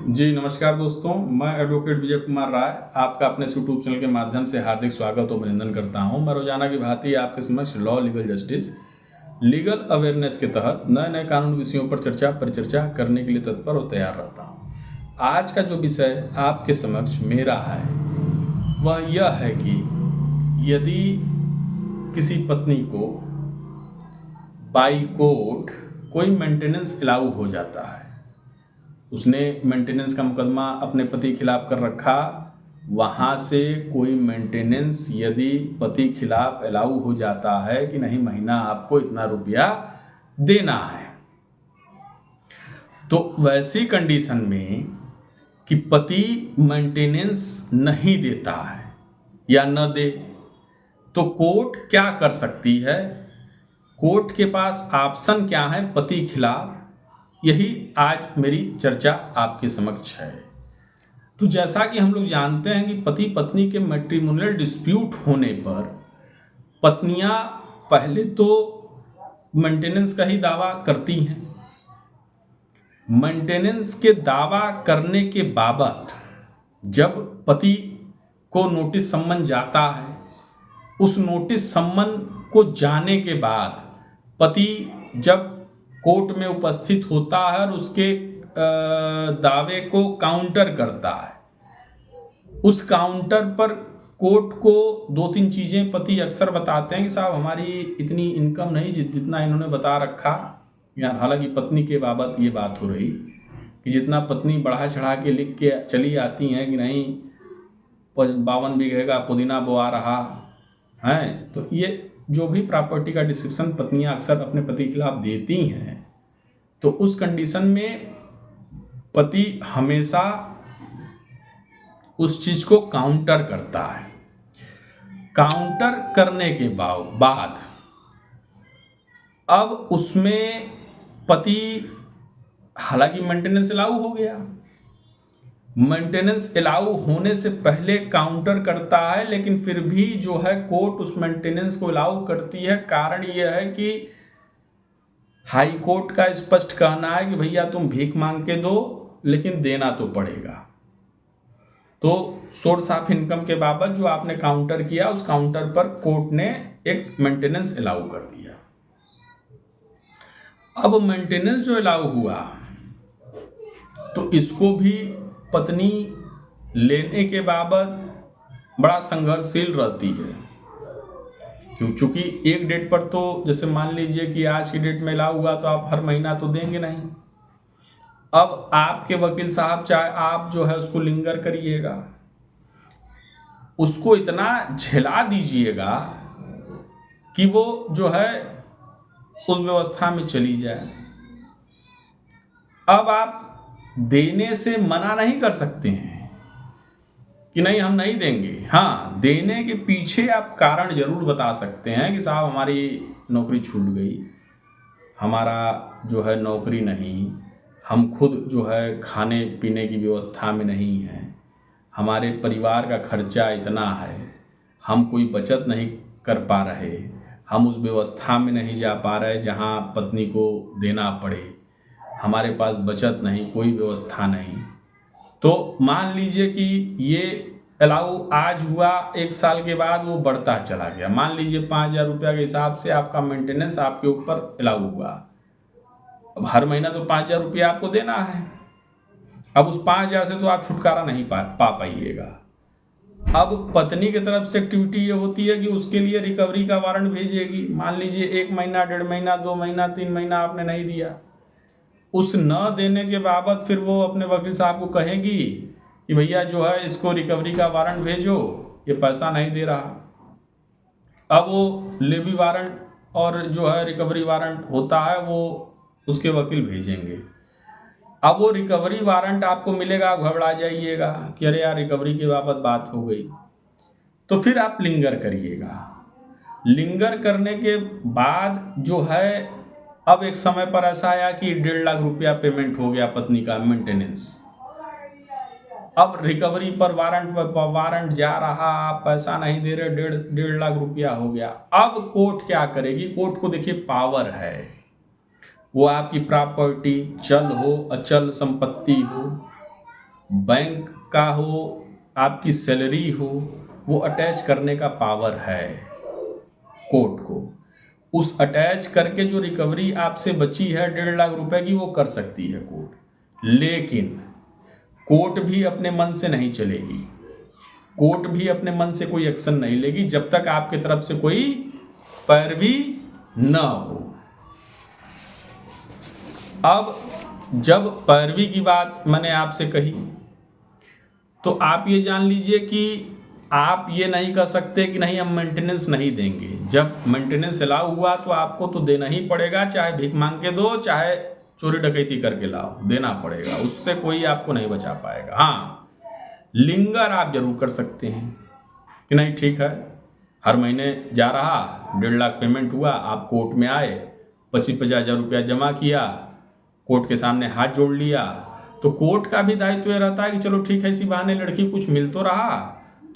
जी नमस्कार दोस्तों, मैं एडवोकेट विजय कुमार राय आपका अपने यूट्यूब चैनल के माध्यम से हार्दिक स्वागत और अभिनंदन करता हूं। मैं रोजाना की भांति आपके समक्ष law legal justice legal awareness के तहत नए नए कानून विषयों पर परिचर्चा करने के लिए तत्पर और तैयार रहता हूं। आज का जो विषय आपके समक्ष मेरा है वह यह है कि यदि किसी पत्नी को बाई कोर्ट कोई मेंटेनेंस अलाउ हो जाता है, उसने मेंटेनेंस का मुकदमा अपने पति के खिलाफ कर रखा, वहाँ से कोई मेंटेनेंस यदि पति खिलाफ अलाउ हो जाता है कि नहीं महीना आपको इतना रुपया देना है, तो वैसी कंडीशन में कि पति मेंटेनेंस नहीं देता है या न दे, तो कोर्ट क्या कर सकती है? कोर्ट के पास ऑप्शन क्या है पति खिलाफ? यही आज मेरी चर्चा आपके समक्ष है। तो जैसा कि हम लोग जानते हैं कि पति पत्नी के मैट्रिमोनियल डिस्प्यूट होने पर पत्नियां पहले तो मेंटेनेंस का ही दावा करती हैं। मेंटेनेंस के दावा करने के बाबत जब पति को नोटिस सम्मन जाता है, उस नोटिस सम्मन को जाने के बाद पति जब कोर्ट में उपस्थित होता है और उसके दावे को काउंटर करता है, उस काउंटर पर कोर्ट को दो तीन चीज़ें पति अक्सर बताते हैं कि साहब हमारी इतनी इनकम नहीं जितना इन्होंने बता रखा। यार हालांकि पत्नी के बाबत ये बात हो रही कि जितना पत्नी बढ़ा चढ़ा के लिख के चली आती हैं कि नहीं 52 बीघे का पुदीना बोआ रहा है, तो ये जो भी प्रॉपर्टी का डिस्क्रिप्शन पत्नियां अक्सर अपने पति के खिलाफ देती हैं, तो उस कंडीशन में पति हमेशा उस चीज को काउंटर करता है। काउंटर करने के बाद अब उसमें पति हालांकि मेंटेनेंस अलाउ हो गया, मेंटेनेंस अलाउ होने से पहले काउंटर करता है, लेकिन फिर भी जो है कोर्ट उस मेंटेनेंस को अलाउ करती है। कारण यह है कि हाई कोर्ट का स्पष्ट कहना है कि भैया तुम भीख मांग के दो लेकिन देना तो पड़ेगा। तो सोर्स ऑफ इनकम के बाबत जो आपने काउंटर किया, उस काउंटर पर कोर्ट ने एक मेंटेनेंस अलाउ कर दिया। अब मेंटेनेंस जो अलाउ हुआ तो इसको भी पत्नी लेने के बाबत बड़ा संघर्षशील रहती है, क्योंकि एक डेट पर तो जैसे मान लीजिए कि आज की डेट में अलाउ हुआ तो आप हर महीना तो देंगे नहीं। अब आपके वकील साहब चाहे आप जो है उसको लिंगर करिएगा, उसको इतना झेला दीजिएगा कि वो जो है उस व्यवस्था में चली जाए। अब आप देने से मना नहीं कर सकते हैं कि नहीं हम नहीं देंगे। हाँ, देने के पीछे आप कारण जरूर बता सकते हैं कि साहब हमारी नौकरी छूट गई, हमारा जो है नौकरी नहीं, हम खुद जो है खाने पीने की व्यवस्था में नहीं हैं, हमारे परिवार का खर्चा इतना है, हम कोई बचत नहीं कर पा रहे, हम उस व्यवस्था में नहीं जा पा रहे जहाँ पत्नी को देना पड़े, हमारे पास बचत नहीं, कोई व्यवस्था नहीं। तो मान लीजिए कि ये अलाउ आज हुआ, एक साल के बाद वो बढ़ता चला गया। मान लीजिए 5,000 रुपया के हिसाब से आपका मेंटेनेंस आपके ऊपर अलाउ हुआ। अब हर महीना तो 5,000 रुपया आपको देना है। अब उस 5,000 से तो आप छुटकारा नहीं पा पाइएगा। अब पत्नी की तरफ से एक्टिविटी ये होती है कि उसके लिए रिकवरी का वारंट भेजेगी। मान लीजिए 1 महीना, 1.5 महीना, 2 महीना, 3 महीना आपने नहीं दिया, उस न देने के बाबत फिर वो अपने वकील साहब को कहेगी कि भैया जो है इसको रिकवरी का वारंट भेजो, ये पैसा नहीं दे रहा। अब वो लेवी वारंट और जो है रिकवरी वारंट होता है वो उसके वकील भेजेंगे। अब वो रिकवरी वारंट आपको मिलेगा, आप घबरा जाइएगा कि अरे यार रिकवरी के बाबत बात हो गई। तो फिर आप लिंगर करिएगा। लिंगर करने के बाद जो है अब एक समय पर ऐसा आया कि 1.5 लाख रुपया पेमेंट हो गया पत्नी का मेंटेनेंस। अब रिकवरी पर वारंट जा रहा, आप पैसा नहीं दे रहे, 1.5 लाख रुपया हो गया। अब कोर्ट क्या करेगी? कोर्ट को देखिए पावर है, वो आपकी प्रॉपर्टी चल हो अचल संपत्ति हो, बैंक का हो, आपकी सैलरी हो, वो अटैच करने का पावर है कोर्ट को। उस अटैच करके जो रिकवरी आपसे बची है 1.5 लाख रुपए की, वो कर सकती है कोर्ट। लेकिन कोर्ट भी अपने मन से नहीं चलेगी, कोर्ट भी अपने मन से कोई एक्शन नहीं लेगी जब तक आपकी तरफ से कोई पैरवी न हो। अब जब पैरवी की बात मैंने आपसे कही, तो आप ये जान लीजिए कि आप ये नहीं कर सकते कि नहीं हम मेंटेनेंस नहीं देंगे। जब मेंटेनेंस अलाउ हुआ तो आपको तो देना ही पड़ेगा, चाहे भीख मांग के दो, चाहे चोरी डकैती करके लाओ, देना पड़ेगा, उससे कोई आपको नहीं बचा पाएगा। हाँ, लिंगर आप जरूर कर सकते हैं कि नहीं ठीक है, हर महीने जा रहा 1.5 लाख पेमेंट हुआ, आप कोर्ट में आए, 25-50 हज़ार रुपया जमा किया, कोर्ट के सामने हाथ जोड़ लिया, तो कोर्ट का भी दायित्व यह रहता है कि चलो ठीक है, इसी बहाने लड़की कुछ मिल तो रहा,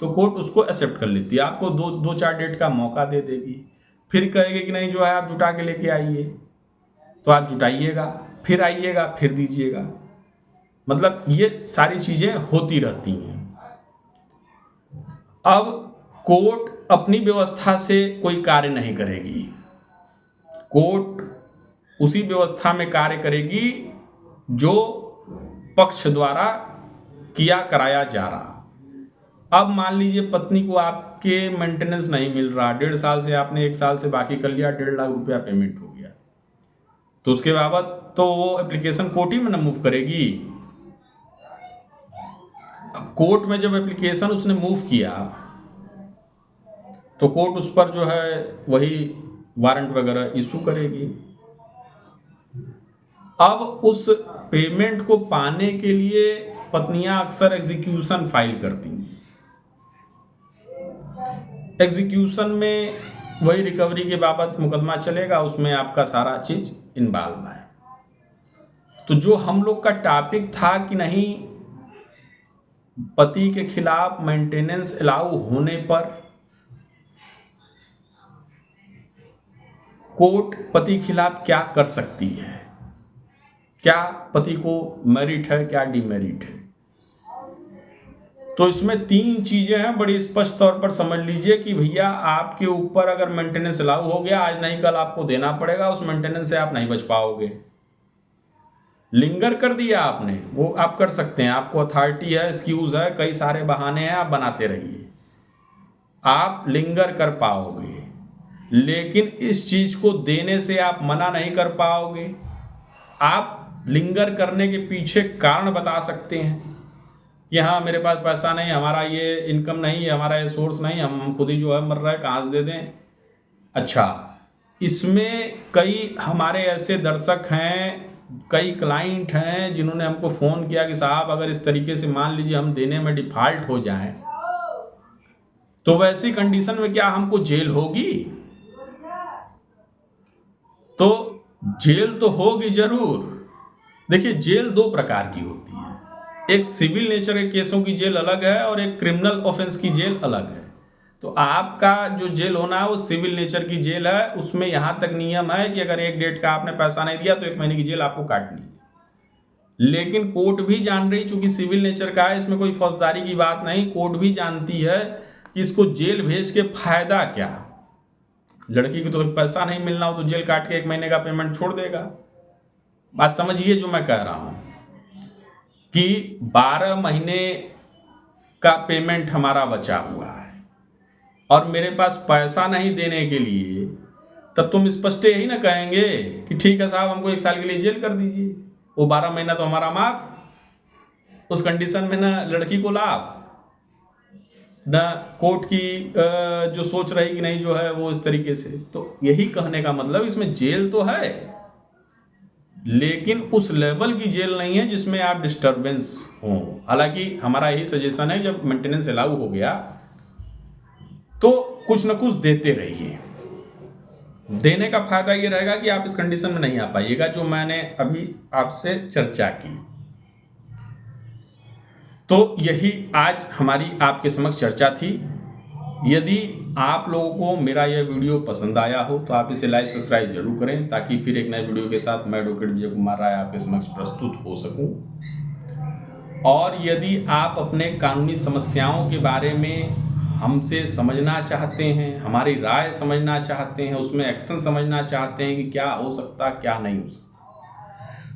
तो कोर्ट उसको एक्सेप्ट कर लेती है, आपको 2-4 डेट का मौका दे देगी। फिर कहेगी कि नहीं जो है आप जुटा के लेके आइए, तो आप जुटाइएगा, फिर आइएगा, फिर दीजिएगा। मतलब ये सारी चीज़ें होती रहती हैं। अब कोर्ट अपनी व्यवस्था से कोई कार्य नहीं करेगी, कोर्ट उसी व्यवस्था में कार्य करेगी जो पक्ष द्वारा किया कराया जा रहा। अब मान लीजिए पत्नी को आपके मेंटेनेंस नहीं मिल रहा, 1.5 साल से आपने 1 साल से बाकी कर लिया, 1.5 लाख रुपया पेमेंट हो गया, तो उसके बाबत तो वो एप्लीकेशन कोर्ट ही में न मूव करेगी। अब कोर्ट में जब एप्लीकेशन उसने मूव किया तो कोर्ट उस पर जो है वही वारंट वगैरह इशू करेगी। अब उस पेमेंट को पाने के लिए पत्नियां अक्सर एग्जीक्यूशन फाइल करती हैं। एग्जीक्यूशन में वही रिकवरी के बाबत मुकदमा चलेगा, उसमें आपका सारा चीज इन्वॉल्व है। तो जो हम लोग का टॉपिक था कि नहीं पति के खिलाफ मेंटेनेंस अलाउ होने पर कोर्ट पति के खिलाफ क्या कर सकती है, क्या पति को मेरिट है, क्या डिमेरिट है, तो इसमें 3 चीजें हैं, बड़ी स्पष्ट तौर पर समझ लीजिए कि भैया आपके ऊपर अगर मेंटेनेंस अलाउ हो गया, आज नहीं कल आपको देना पड़ेगा, उस मेंटेनेंस से आप नहीं बच पाओगे। लिंगर कर दिया आपने, वो आप कर सकते हैं, आपको अथॉरिटी है, एक्सक्यूज है, कई सारे बहाने हैं, आप बनाते रहिए, आप लिंगर कर पाओगे। लेकिन इस चीज को देने से आप मना नहीं कर पाओगे। आप लिंगर करने के पीछे कारण बता सकते हैं कि हाँ मेरे पास पैसा नहीं, हमारा ये इनकम नहीं है, हमारा ये सोर्स नहीं, हम खुद ही जो है मर रहा है, कहाँ से दे दें। अच्छा, इसमें कई हमारे ऐसे दर्शक हैं, कई क्लाइंट हैं जिन्होंने हमको फ़ोन किया कि साहब अगर इस तरीके से मान लीजिए हम देने में डिफ़ॉल्ट हो जाएं तो वैसी कंडीशन में क्या हमको जेल होगी? तो जेल तो होगी जरूर। देखिए, जेल 2 प्रकार की होती है, एक सिविल नेचर के केसों की जेल अलग है और एक क्रिमिनल ऑफेंस की जेल अलग है। तो आपका जो जेल होना है वो सिविल नेचर की जेल है, उसमें यहाँ तक नियम है कि अगर एक डेट का आपने पैसा नहीं दिया तो 1 महीने की जेल आपको काटनी है। लेकिन कोर्ट भी जान रही, चूंकि सिविल नेचर का है, इसमें कोई फौजदारी की बात नहीं, कोर्ट भी जानती है कि इसको जेल भेज के फायदा क्या। लड़की को तो पैसा नहीं मिलना हो तो जेल काट के 1 महीने का पेमेंट छोड़ देगा। बात समझिए जो मैं कह रहा हूं कि 12 महीने का पेमेंट हमारा बचा हुआ है और मेरे पास पैसा नहीं देने के लिए, तब तुम स्पष्ट यही ना कहेंगे कि ठीक है साहब हमको 1 साल के लिए जेल कर दीजिए, वो 12 महीना तो हमारा माफ। उस कंडीशन में ना लड़की को लाभ, ना कोर्ट की जो सोच रही कि नहीं जो है वो इस तरीके से। तो यही कहने का मतलब, इसमें जेल तो है लेकिन उस लेवल की जेल नहीं है जिसमें आप डिस्टर्बेंस हो। हालांकि हमारा यही सजेशन है, जब मेंटेनेंस अलाउ हो गया तो कुछ न कुछ देते रहिए। देने का फायदा ये रहेगा कि आप इस कंडीशन में नहीं आ पाइएगा जो मैंने अभी आपसे चर्चा की। तो यही आज हमारी आपके समक्ष चर्चा थी। यदि आप लोगों को मेरा यह वीडियो पसंद आया हो तो आप इसे लाइक सब्सक्राइब जरूर करें, ताकि फिर एक नए वीडियो के साथ मैं एडवोकेट विजय कुमार राय आपके समक्ष प्रस्तुत हो सकूं। और यदि आप अपने कानूनी समस्याओं के बारे में हमसे समझना चाहते हैं, हमारी राय समझना चाहते हैं, उसमें एक्शन समझना चाहते हैं कि क्या हो सकता, क्या नहीं हो सकता,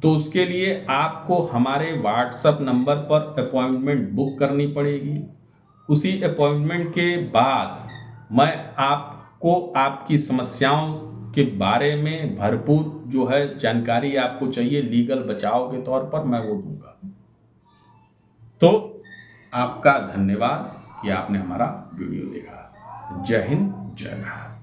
तो उसके लिए आपको हमारे व्हाट्सएप नंबर पर अपॉइंटमेंट बुक करनी पड़ेगी। उसी अपॉइंटमेंट के बाद मैं आपको आपकी समस्याओं के बारे में भरपूर जो है जानकारी आपको चाहिए लीगल बचाव के तौर पर, मैं वो दूंगा। तो आपका धन्यवाद कि आपने हमारा वीडियो देखा। जय हिंद, जय भारत।